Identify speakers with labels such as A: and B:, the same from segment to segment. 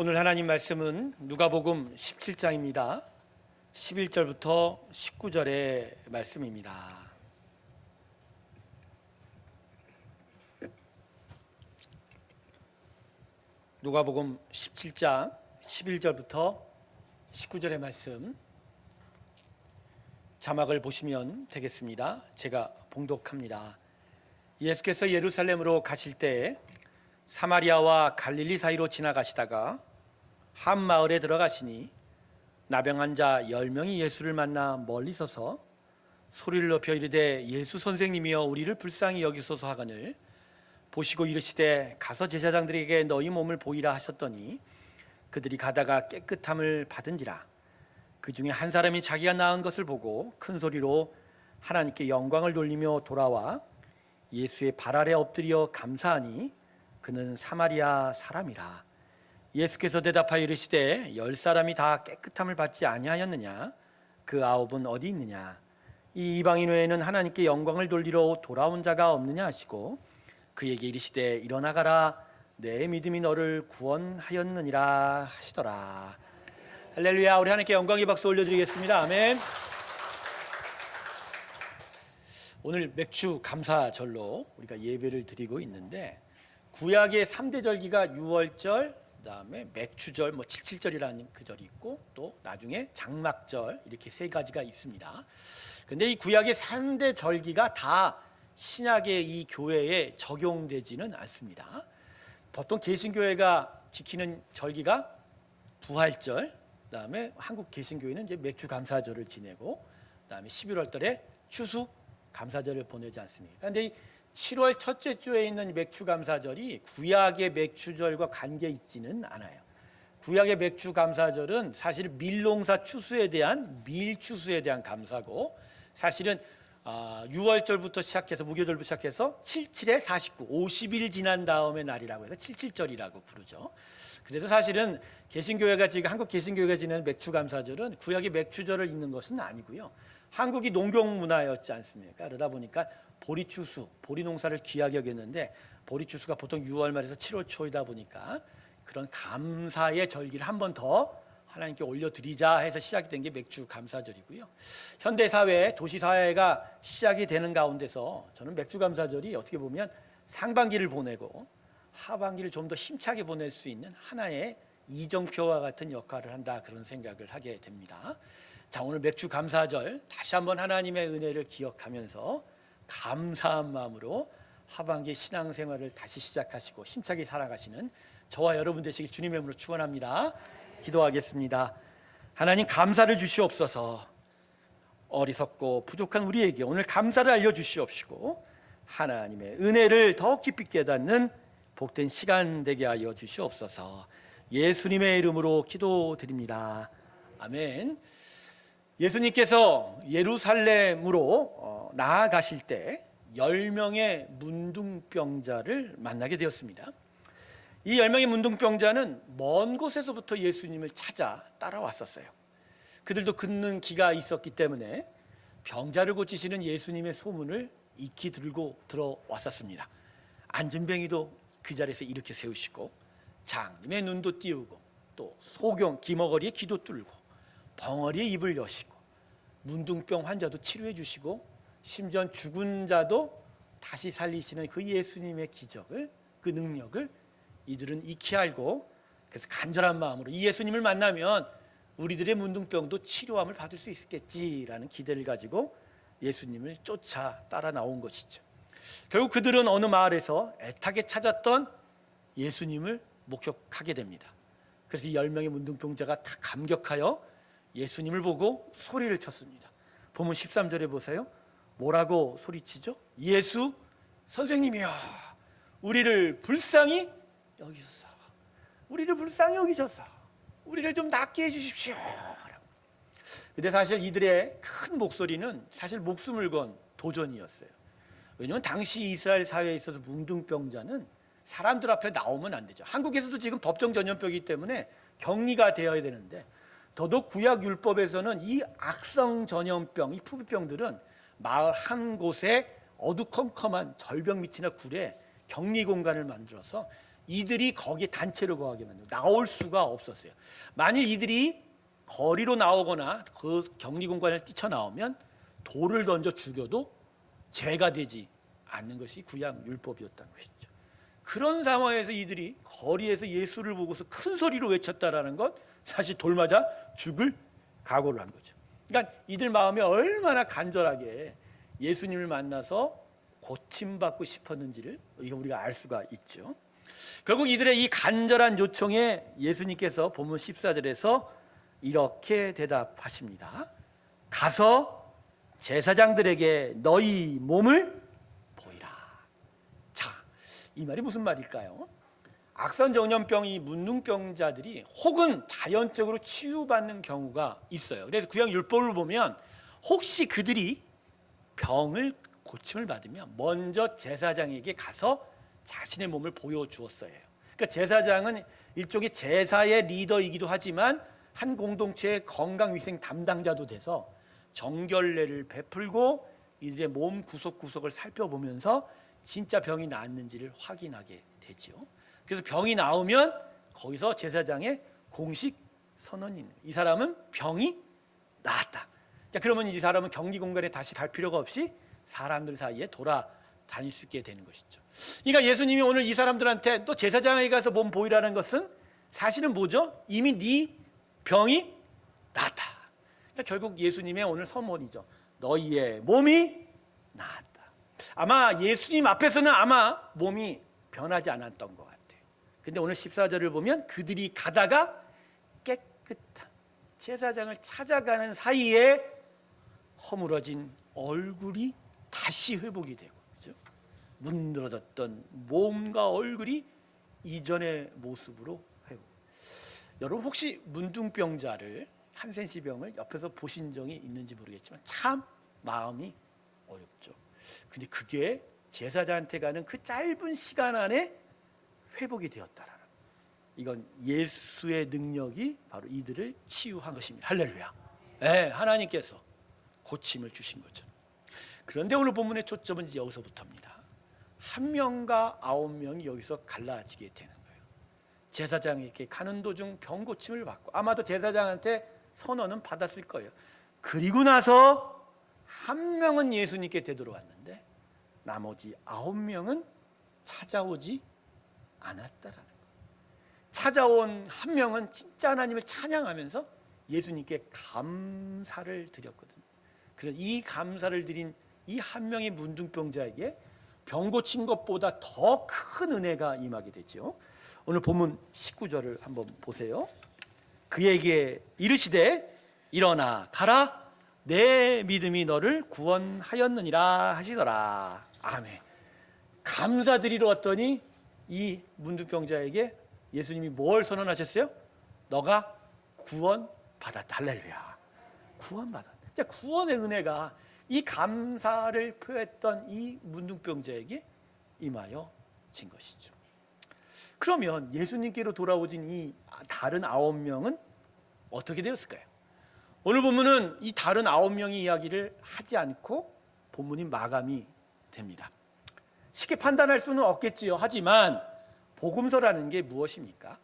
A: 오늘 하나님 말씀은 누가복음 17장입니다. 11절부터 19절의 말씀입니다. 누가복음 17장 11절부터 19절의 말씀, 자막을 보시면 되겠습니다. 제가 봉독합니다. 예수께서 예루살렘으로 가실 때에 사마리아와 갈릴리 사이로 지나가시다가 한 마을에 들어가시니 나병한 자 10명이 예수를 만나 멀리 서서 소리를 높여 이르되 예수 선생님이여 우리를 불쌍히 여기소서 하거늘 보시고 이르시되 가서 제사장들에게 너희 몸을 보이라 하셨더니 그들이 가다가 깨끗함을 받은지라. 그 중에 한 사람이 자기가 나은 것을 보고 큰 소리로 하나님께 영광을 돌리며 돌아와 예수의 발 아래 엎드려 감사하니 그는 사마리아 사람이라. 예수께서 대답하여 이르시되 10사람이 다 깨끗함을 받지 아니하였느냐? 그 9은 어디 있느냐? 이 이방인 외에는 하나님께 영광을 돌리러 돌아온 자가 없느냐 하시고 그에게 이르시되 일어나 가라 내 믿음이 너를 구원하였느니라 하시더라. 할렐루야. 우리 하나님께 영광의 박수 올려드리겠습니다. 아멘. 오늘 맥주 감사절로 우리가 예배를 드리고 있는데 구약의 3대 절기가 유월절, 그다음에 맥주절, 77절이라는 그 절이 있고 또 나중에 장막절, 이렇게 세 가지가 있습니다. 근데 이 구약의 3대 절기가 다 신약의 이 교회에 적용되지는 않습니다. 보통 개신교회가 지키는 절기가 부활절, 그다음에 한국 개신교회는 이제 맥주 감사절을 지내고 그다음에 11월 달에 추수 감사절을 보내지 않습니까? 그런데 이 7월 첫째 주에 있는 맥주 감사절이 구약의 맥주절과 관계 있지는 않아요. 구약의 맥주 감사절은 사실 밀농사 추수에 대한 밀추수에 대한 감사고, 사실은 6월절부터 시작해서 무교절부터 시작해서 77에 49, 50일 지난 다음의 날이라고 해서 77절이라고 부르죠. 그래서 사실은 개신교회가 지금 한국 개신교회가 지내는 맥주 감사절은 구약의 맥주절을 잇는 것은 아니고요. 한국이 농경 문화였지 않습니까? 그러다 보니까 보리추수, 보리농사를 귀하게 여겼는데 보리추수가 보통 6월 말에서 7월 초이다 보니까 그런 감사의 절기를 한 번 더 하나님께 올려드리자 해서 시작이 된 게 맥주 감사절이고요. 현대사회, 도시사회가 시작이 되는 가운데서 저는 맥주 감사절이 어떻게 보면 상반기를 보내고 하반기를 좀 더 힘차게 보낼 수 있는 하나의 이정표와 같은 역할을 한다, 그런 생각을 하게 됩니다. 자, 오늘 맥주 감사절 다시 한번 하나님의 은혜를 기억하면서 감사한 마음으로 하반기 신앙생활을 다시 시작하시고 힘차게 살아가시는 저와 여러분 되시길 주님의 이름으로 축원합니다. 기도하겠습니다. 하나님, 감사를 주시옵소서. 어리석고 부족한 우리에게 오늘 감사를 알려주시옵시고 하나님의 은혜를 더 깊이 깨닫는 복된 시간 되게 하여 주시옵소서. 예수님의 이름으로 기도드립니다. 아멘. 예수님께서 예루살렘으로 나아가실 때 10명의 문둥병자를 만나게 되었습니다. 이 10명의 문둥병자는 먼 곳에서부터 예수님을 찾아 따라왔었어요. 그들도 긋는 기가 있었기 때문에 병자를 고치시는 예수님의 소문을 익히 들고 들어왔었습니다. 안진뱅이도 그 자리에서 일으켜 세우시고 장님의 눈도 띄우고 또 소경 기머거리에 기도 뚫고 벙어리에 입을 여시고 문둥병 환자도 치료해 주시고 심지어 죽은 자도 다시 살리시는 그 예수님의 기적을, 그 능력을 이들은 익히 알고, 그래서 간절한 마음으로 이 예수님을 만나면 우리들의 문둥병도 치료함을 받을 수 있겠지라는 기대를 가지고 예수님을 쫓아 따라 나온 것이죠. 결국 그들은 어느 마을에서 애타게 찾았던 예수님을 목격하게 됩니다. 그래서 이 10명의 문둥병자가 다 감격하여 예수님을 보고 소리를 쳤습니다. 보면 13절에 보세요. 뭐라고 소리치죠? 예수 선생님이여 우리를 불쌍히 여기소서. 우리를 불쌍히 여기셔서 우리를 좀 낫게 해주십시오. 근데 사실 이들의 큰 목소리는 사실 목숨을 건 도전이었어요. 왜냐하면 당시 이스라엘 사회에 있어서 문둥병자는 사람들 앞에 나오면 안 되죠. 한국에서도 지금 법정 전염병이기 때문에 격리가 되어야 되는데, 더더욱 구약 율법에서는 이 악성 전염병, 이 부비병들은 마을 한 곳에 어두컴컴한 절벽 밑이나 굴에 격리 공간을 만들어서 이들이 거기에 단체로 거하게 만들고 나올 수가 없었어요. 만일 이들이 거리로 나오거나 그 격리 공간을 뛰쳐나오면 돌을 던져 죽여도 죄가 되지 않는 것이 구약 율법이었다는 것이죠. 그런 상황에서 이들이 거리에서 예수를 보고서 큰 소리로 외쳤다라는 건 사실 돌 맞아 죽을 각오를 한 거죠. 그러니까 이들 마음이 얼마나 간절하게 예수님을 만나서 고침받고 싶었는지를 우리가 알 수가 있죠. 결국 이들의 이 간절한 요청에 예수님께서 본문 14절에서 이렇게 대답하십니다. 가서 제사장들에게 너희 몸을 보이라. 자, 이 말이 무슨 말일까요? 악선정년병 이 문둥병자들이 혹은 자연적으로 치유받는 경우가 있어요. 그래서 구약 율법을 보면 혹시 그들이 병을 고침을 받으면 먼저 제사장에게 가서 자신의 몸을 보여주었어요. 그러니까 제사장은 일종의 제사의 리더이기도 하지만 한 공동체의 건강위생 담당자도 돼서 정결례를 베풀고 이들의 몸 구석구석을 살펴보면서 진짜 병이 나았는지를 확인하게 되죠. 그래서 병이 나오면 거기서 제사장의 공식 선언이 있는 거예요. 이 사람은 병이 나았다. 자, 그러면 이 사람은 격리 공간에 다시 갈 필요가 없이 사람들 사이에 돌아다닐 수 있게 되는 것이죠. 그러니까 예수님이 오늘 이 사람들한테 또 제사장에게 가서 몸 보이라는 것은 사실은 뭐죠? 이미 네 병이 나았다. 그러니까 결국 예수님의 오늘 서문이죠. 너희의 몸이 나았다. 아마 예수님 앞에서는 아마 몸이 변하지 않았던 것 같아요. 근데 오늘 14절을 보면 그들이 가다가 깨끗한 제사장을 찾아가는 사이에 허물어진 얼굴이 다시 회복이 되고, 그렇죠? 문드러졌던 몸과 얼굴이 이전의 모습으로 회복. 여러분 혹시 문둥병자를 한센시병을 옆에서 보신 적이 있는지 모르겠지만 참 마음이 어렵죠. 근데 그게 제사장한테 가는 그 짧은 시간 안에 회복이 되었다라는, 이건 예수의 능력이 바로 이들을 치유한 것입니다. 할렐루야. 네, 하나님께서 고침을 주신 거죠. 그런데 오늘 본문의 초점은 이제 여기서부터입니다. 1명과 9명이 여기서 갈라지게 되는 거예요. 제사장에게 가는 도중 병 고침을 받고 아마도 제사장한테 선언은 받았을 거예요. 그리고 나서 1명은 예수님께 되돌아왔는데 나머지 9명은 찾아오지 않았다라는 거예요. 찾아온 1명은 진짜 하나님을 찬양하면서 예수님께 감사를 드렸거든요. 그래서 이 감사를 드린 이 1명의 문둥병자에게 병 고친 것보다 더 큰 은혜가 임하게 되죠. 오늘 본문 19절을 한번 보세요. 그에게 이르시되 일어나 가라, 내 믿음이 너를 구원하였느니라 하시더라. 아멘. 감사드리러 왔더니 이 문둥병자에게 예수님이 뭘 선언하셨어요? 너가 구원받았다. 할렐루야. 구원받았다. 자, 구원의 은혜가 이 감사를 표했던 이 문둥병자에게 임하여진 것이죠. 그러면 예수님께로 돌아오진 이 다른 9명은 어떻게 되었을까요? 오늘 본문은 이 다른 9명의 이야기를 하지 않고 본문이 마감이 됩니다. 쉽게 판단할 수는 없겠지요. 하지만 복음서라는 게 무엇입니까?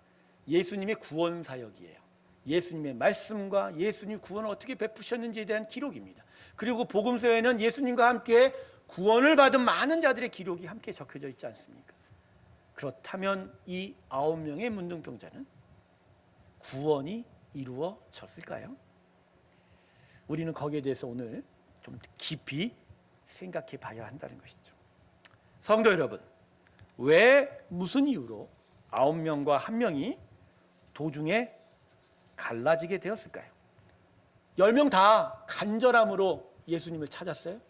A: 예수님의 구원 사역이에요. 예수님의 말씀과 예수님 구원을 어떻게 베푸셨는지에 대한 기록입니다. 그리고 복음서에는 예수님과 함께 구원을 받은 많은 자들의 기록이 함께 적혀져 있지 않습니까? 그렇다면 이 9명의 문둥병자는 구원이 이루어졌을까요? 우리는 거기에 대해서 오늘 좀 깊이 생각해 봐야 한다는 것이죠. 성도 여러분, 왜 무슨 이유로 9명과 1명이 도중에 갈라지게 되었을까요? 10명 다 간절함으로 예수님을 찾았어요.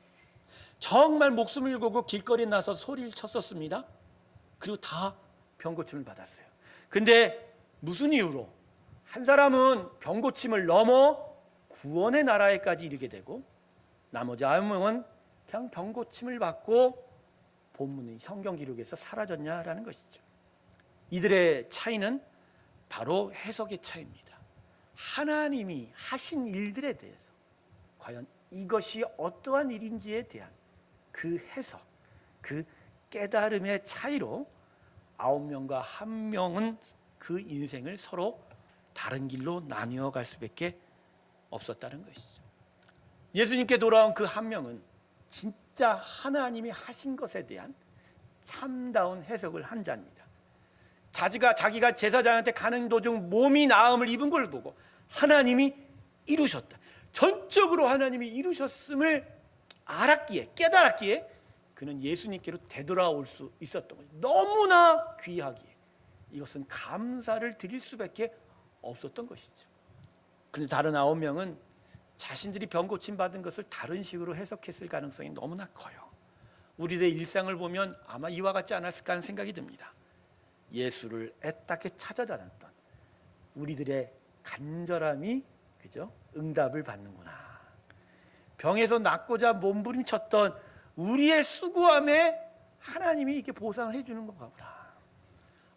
A: 정말 목숨을 걸고 길거리에 나서 소리를 쳤었습니다. 그리고 다 병고침을 받았어요. 근데 무슨 이유로 한 사람은 병고침을 넘어 구원의 나라에까지 이르게 되고 나머지 9명은 그냥 병고침을 받고 본문의 성경 기록에서 사라졌냐라는 것이죠. 이들의 차이는 바로 해석의 차이입니다. 하나님이 하신 일들에 대해서 과연 이것이 어떠한 일인지에 대한 그 해석, 그 깨달음의 차이로 9명과 1명은 그 인생을 서로 다른 길로 나뉘어 갈 수밖에 없었다는 것이죠. 예수님께 돌아온 그 1명은 진짜 하나님이 하신 것에 대한 참다운 해석을 한 자입니다. 자기가 제사장한테 가는 도중 몸이 나음을 입은 걸 보고 하나님이 이루셨다, 전적으로 하나님이 이루셨음을 알았기에, 깨달았기에 그는 예수님께로 되돌아올 수 있었던 거죠. 너무나 귀하기에 이것은 감사를 드릴 수밖에 없었던 것이죠. 그런데 다른 9명은 자신들이 병 고침 받은 것을 다른 식으로 해석했을 가능성이 너무나 커요. 우리들의 일상을 보면 아마 이와 같지 않았을까 하는 생각이 듭니다. 예수를 애타게 찾아다녔던 우리들의 간절함이 그죠? 응답을 받는구나. 병에서 낫고자 몸부림쳤던 우리의 수고함에 하나님이 이렇게 보상을 해주는 거구나.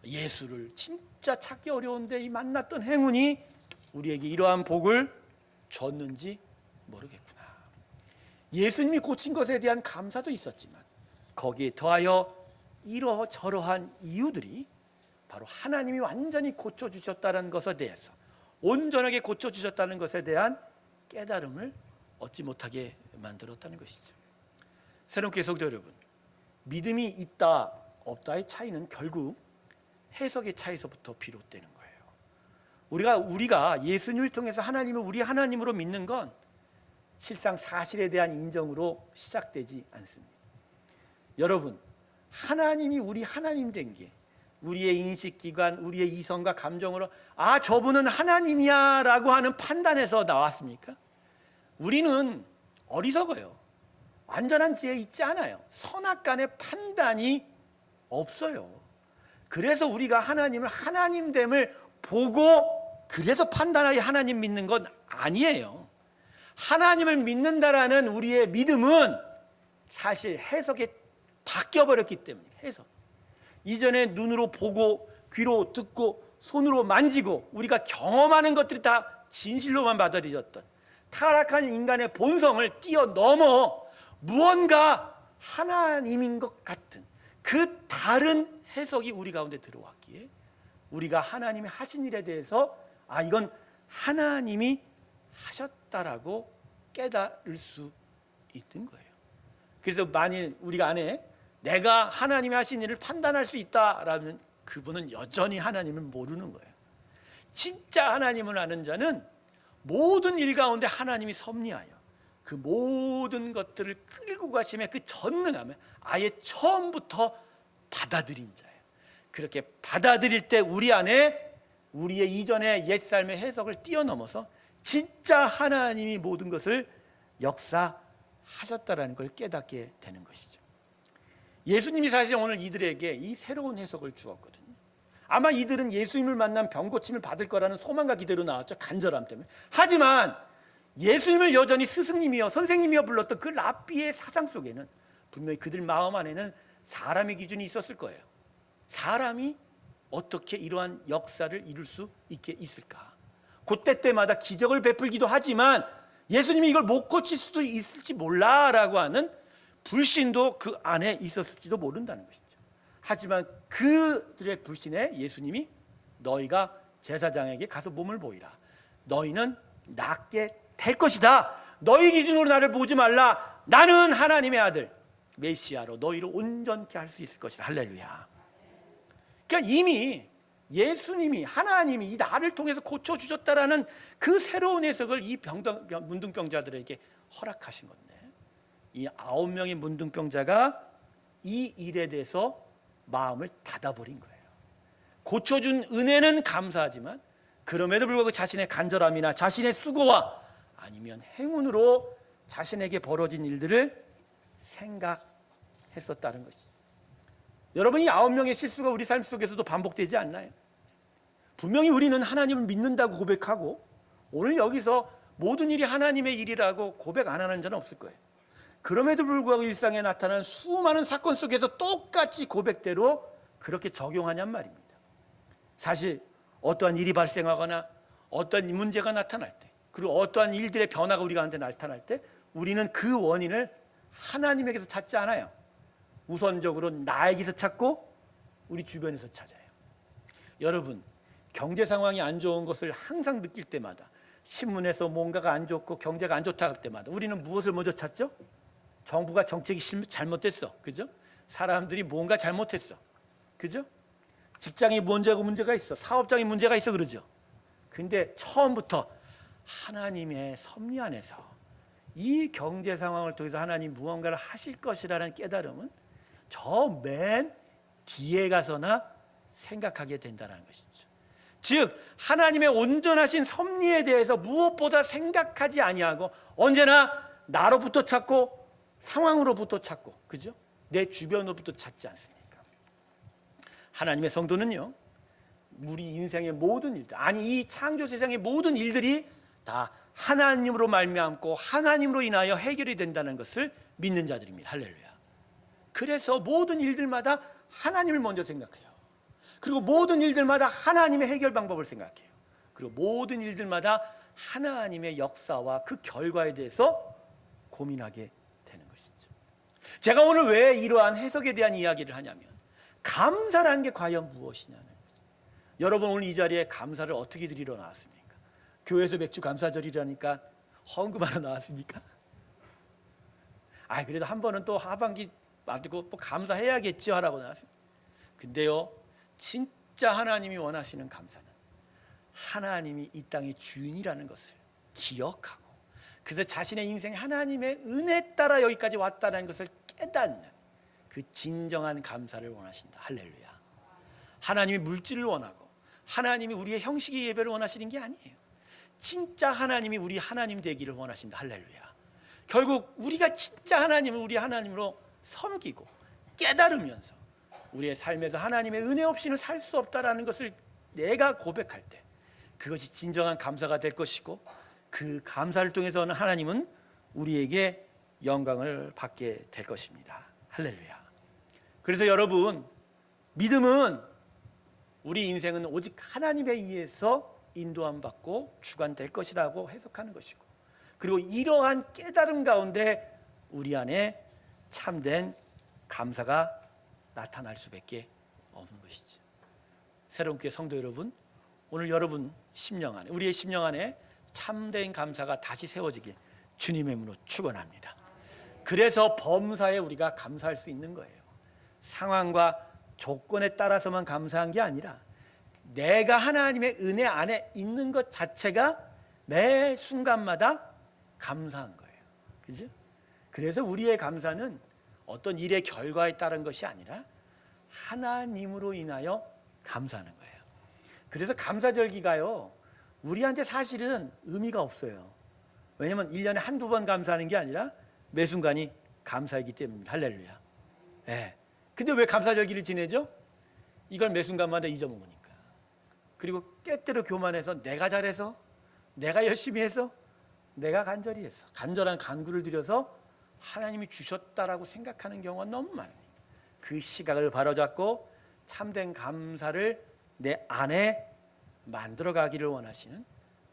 A: 예수를 진짜 찾기 어려운데 이 만났던 행운이 우리에게 이러한 복을 줬는지 모르겠구나. 예수님이 고친 것에 대한 감사도 있었지만 거기에 더하여 이러저러한 이유들이 바로 하나님이 완전히 고쳐주셨다는 것에 대해서, 온전하게 고쳐주셨다는 것에 대한 깨달음을 얻지 못하게 만들었다는 것이죠. 새롭게 성도 여러분, 믿음이 있다 없다의 차이는 결국 해석의 차이에서부터 비롯되는 거예요. 우리가 예수님을 통해서 하나님을 우리 하나님으로 믿는 건 실상 사실에 대한 인정으로 시작되지 않습니다. 여러분, 하나님이 우리 하나님 된 게 우리의 인식기관, 우리의 이성과 감정으로 저분은 하나님이야 라고 하는 판단에서 나왔습니까? 우리는 어리석어요. 완전한 지혜 있지 않아요. 선악간의 판단이 없어요. 그래서 우리가 하나님을 하나님됨을 보고 그래서 판단하여 하나님 믿는 건 아니에요. 하나님을 믿는다라는 우리의 믿음은 사실 해석이 바뀌어버렸기 때문이에요. 해석. 이전에 눈으로 보고 귀로 듣고 손으로 만지고 우리가 경험하는 것들이 다 진실로만 받아들여졌던 타락한 인간의 본성을 뛰어넘어 무언가 하나님인 것 같은 그 다른 해석이 우리 가운데 들어왔기에 우리가 하나님이 하신 일에 대해서 이건 하나님이 하셨다라고 깨달을 수 있는 거예요. 그래서 만일 우리가 안에 내가 하나님이 하신 일을 판단할 수 있다라면 그분은 여전히 하나님을 모르는 거예요. 진짜 하나님을 아는 자는 모든 일 가운데 하나님이 섭리하여 그 모든 것들을 끌고 가심에 그 전능함을 아예 처음부터 받아들인 자예요. 그렇게 받아들일 때 우리 안에 우리의 이전의 옛삶의 해석을 뛰어넘어서 진짜 하나님이 모든 것을 역사하셨다라는 걸 깨닫게 되는 것이죠. 예수님이 사실 오늘 이들에게 이 새로운 해석을 주었거든요. 아마 이들은 예수님을 만난 병고침을 받을 거라는 소망과 기대로 나왔죠. 간절함 때문에. 하지만 예수님을 여전히 스승님이여 선생님이여 불렀던 그 랍비의 사상 속에는 분명히 그들 마음 안에는 사람의 기준이 있었을 거예요. 사람이 어떻게 이러한 역사를 이룰 수 있게 있을까? 그때 때마다 기적을 베풀기도 하지만 예수님이 이걸 못 고칠 수도 있을지 몰라라고 하는 불신도 그 안에 있었을지도 모른다는 것이죠. 하지만 그들의 불신에 예수님이 너희가 제사장에게 가서 몸을 보이라. 너희는 낫게 될 것이다. 너희 기준으로 나를 보지 말라. 나는 하나님의 아들 메시아로 너희를 온전케 할 수 있을 것이다. 할렐루야. 그러니까 이미 예수님이 하나님이 이 나를 통해서 고쳐주셨다라는 그 새로운 해석을 이 문둥병자들에게 허락하신 건데 이 9명의 문둥병자가 이 일에 대해서 마음을 닫아버린 거예요. 고쳐준 은혜는 감사하지만 그럼에도 불구하고 자신의 간절함이나 자신의 수고와 아니면 행운으로 자신에게 벌어진 일들을 생각했었다는 것이죠. 여러분, 이 9명의 실수가 우리 삶 속에서도 반복되지 않나요? 분명히 우리는 하나님을 믿는다고 고백하고 오늘 여기서 모든 일이 하나님의 일이라고 고백 안 하는 자는 없을 거예요. 그럼에도 불구하고 일상에 나타나는 수많은 사건 속에서 똑같이 고백대로 그렇게 적용하냔 말입니다. 사실 어떠한 일이 발생하거나 어떤 문제가 나타날 때 그리고 어떠한 일들의 변화가 우리 가운데 나타날 때 우리는 그 원인을 하나님에게서 찾지 않아요. 우선적으로 나에게서 찾고 우리 주변에서 찾아요. 여러분, 경제 상황이 안 좋은 것을 항상 느낄 때마다, 신문에서 뭔가가 안 좋고 경제가 안 좋다 할 때마다 우리는 무엇을 먼저 찾죠? 정부가 정책이 잘못됐어, 그죠? 사람들이 뭔가 잘못했어, 그죠? 직장이 문제가 있어, 사업장이 문제가 있어, 그러죠. 근데 처음부터 하나님의 섭리 안에서 이 경제 상황을 통해서 하나님 무언가를 하실 것이라는 깨달음은 저 맨 뒤에 가서나 생각하게 된다는 것이죠. 즉 하나님의 온전하신 섭리에 대해서 무엇보다 생각하지 아니하고 언제나 나로부터 찾고 상황으로부터 찾고, 그죠? 내 주변으로부터 찾지 않습니까? 하나님의 성도는요, 우리 인생의 모든 일들, 아니 이 창조 세상의 모든 일들이 다 하나님으로 말미암고 하나님으로 인하여 해결이 된다는 것을 믿는 자들입니다. 할렐루야. 그래서 모든 일들마다 하나님을 먼저 생각해요. 그리고 모든 일들마다 하나님의 해결 방법을 생각해요. 그리고 모든 일들마다 하나님의 역사와 그 결과에 대해서 고민하게 되는 것이죠. 제가 오늘 왜 이러한 해석에 대한 이야기를 하냐면, 감사라는 게 과연 무엇이냐는 거죠. 여러분, 오늘 이 자리에 감사를 어떻게 드리러 나왔습니까? 교회에서 맥주 감사절이라니까 헌금하러 나왔습니까? 그래도 한 번은 또 하반기 맞고 뭐 감사해야겠죠 하라고 나왔습니다. 근데요, 진짜 하나님이 원하시는 감사는 하나님이 이 땅의 주인이라는 것을 기억하고, 그래서 자신의 인생에 하나님의 은혜 따라 여기까지 왔다는 것을 깨닫는 그 진정한 감사를 원하신다. 할렐루야. 하나님이 물질을 원하고 하나님이 우리의 형식의 예배를 원하시는 게 아니에요. 진짜 하나님이 우리 하나님 되기를 원하신다. 할렐루야. 결국 우리가 진짜 하나님을 우리 하나님으로 섬기고 깨달으면서 우리의 삶에서 하나님의 은혜 없이는 살 수 없다라는 것을 내가 고백할 때, 그것이 진정한 감사가 될 것이고, 그 감사를 통해서는 하나님은 우리에게 영광을 받게 될 것입니다. 할렐루야. 그래서 여러분, 믿음은 우리 인생은 오직 하나님에 의해서 인도함 받고 주관될 것이라고 해석하는 것이고, 그리고 이러한 깨달음 가운데 우리 안에 참된 감사가 나타날 수밖에 없는 것이죠. 새로운 교회 성도 여러분, 오늘 여러분 심령 안에, 우리의 심령 안에 참된 감사가 다시 세워지길 주님의 이름으로 축원합니다. 그래서 범사에 우리가 감사할 수 있는 거예요. 상황과 조건에 따라서만 감사한 게 아니라 내가 하나님의 은혜 안에 있는 것 자체가 매 순간마다 감사한 거예요. 그죠? 그래서 우리의 감사는 어떤 일의 결과에 따른 것이 아니라 하나님으로 인하여 감사하는 거예요. 그래서 감사절기가요, 우리한테 사실은 의미가 없어요. 왜냐하면 1년에 한두 번 감사하는 게 아니라 매 순간이 감사이기 때문입니다. 할렐루야. 네. 근데 왜 감사절기를 지내죠? 이걸 매 순간마다 잊어먹으니까. 그리고 때때로 교만해서 내가 잘해서, 내가 열심히 해서, 내가 간절히 해서, 간절한 간구를 드려서 하나님이 주셨다라고 생각하는 경우가 너무 많으니까 그 시각을 바로잡고 참된 감사를 내 안에 만들어가기를 원하시는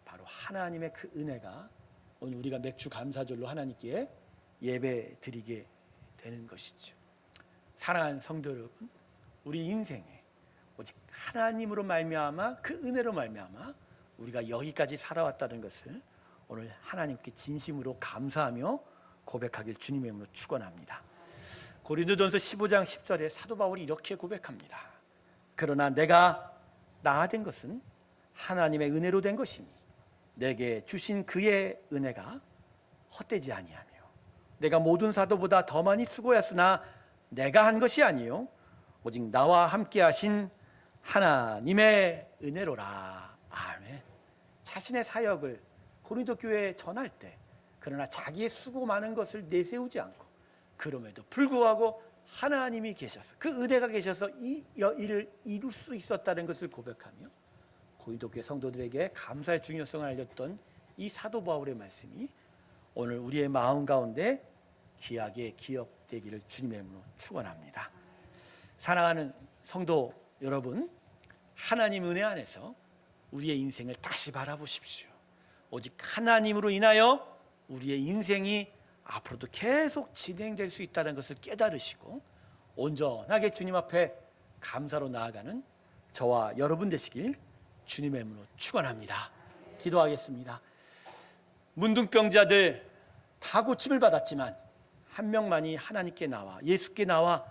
A: 바로 하나님의 그 은혜가 오늘 우리가 맥주 감사절로 하나님께 예배 드리게 되는 것이죠. 사랑하는 성도 여러분, 우리 인생에 오직 하나님으로 말미암아, 그 은혜로 말미암아 우리가 여기까지 살아왔다는 것을 오늘 하나님께 진심으로 감사하며 고백하길 주님의 이름으로 축원합니다. 고린도전서 15장 10절에 사도 바울이 이렇게 고백합니다. 그러나 내가 나아된 것은 하나님의 은혜로 된 것이니 내게 주신 그의 은혜가 헛되지 아니하며 내가 모든 사도보다 더 많이 수고했으나 내가 한 것이 아니요 오직 나와 함께 하신 하나님의 은혜로라. 아멘. 자신의 사역을 고린도 교회에 전할 때, 그러나 자기의 수고 많은 것을 내세우지 않고 그럼에도 불구하고 하나님이 계셔서, 그 은혜가 계셔서 이 일을 이룰 수 있었다는 것을 고백하며 고린도 교회 성도들에게 감사의 중요성을 알렸던 이 사도 바울의 말씀이 오늘 우리의 마음 가운데 귀하게 기억되기를 주님의 이름으로 축원합니다. 사랑하는 성도 여러분, 하나님 은혜 안에서 우리의 인생을 다시 바라보십시오. 오직 하나님으로 인하여 우리의 인생이 앞으로도 계속 진행될 수 있다는 것을 깨달으시고 온전하게 주님 앞에 감사로 나아가는 저와 여러분 되시길 주님의 이름으로 축원합니다. 기도하겠습니다. 문둥병자들 다 고침을 받았지만 한 명만이 하나님께 나와 예수께 나와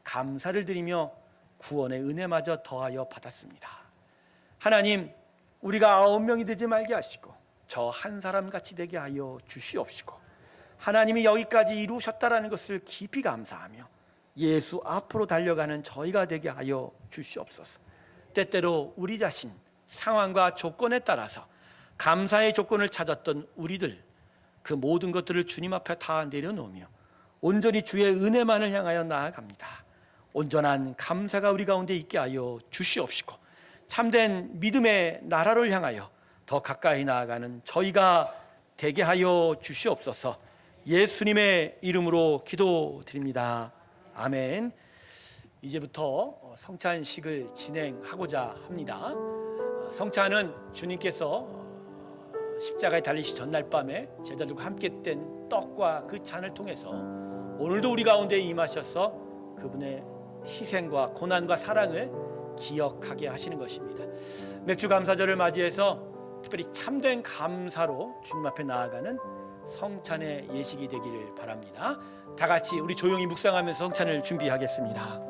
A: 감사를 드리며 구원의 은혜마저 더하여 받았습니다. 하나님, 우리가 9명이 되지 말게 하시고 저 한 사람 같이 되게 하여 주시옵시고, 하나님이 여기까지 이루셨다라는 것을 깊이 감사하며 예수 앞으로 달려가는 저희가 되게 하여 주시옵소서. 때때로 우리 자신 상황과 조건에 따라서 감사의 조건을 찾았던 우리들, 그 모든 것들을 주님 앞에 다 내려놓으며 온전히 주의 은혜만을 향하여 나아갑니다. 온전한 감사가 우리 가운데 있게 하여 주시옵시고, 참된 믿음의 나라를 향하여 더 가까이 나아가는 저희가 되게 하여 주시옵소서. 예수님의 이름으로 기도드립니다. 아멘. 이제부터 성찬식을 진행하고자 합니다. 성찬은 주님께서 십자가에 달리시 전날 밤에 제자들과 함께 뗀 떡과 그 잔을 통해서 오늘도 우리 가운데 임하셔서 그분의 희생과 고난과 사랑을 기억하게 하시는 것입니다. 맥주 감사절을 맞이해서 특별히 참된 감사로 주님 앞에 나아가는 성찬의 예식이 되기를 바랍니다. 다 같이 우리 조용히 묵상하면서 성찬을 준비하겠습니다.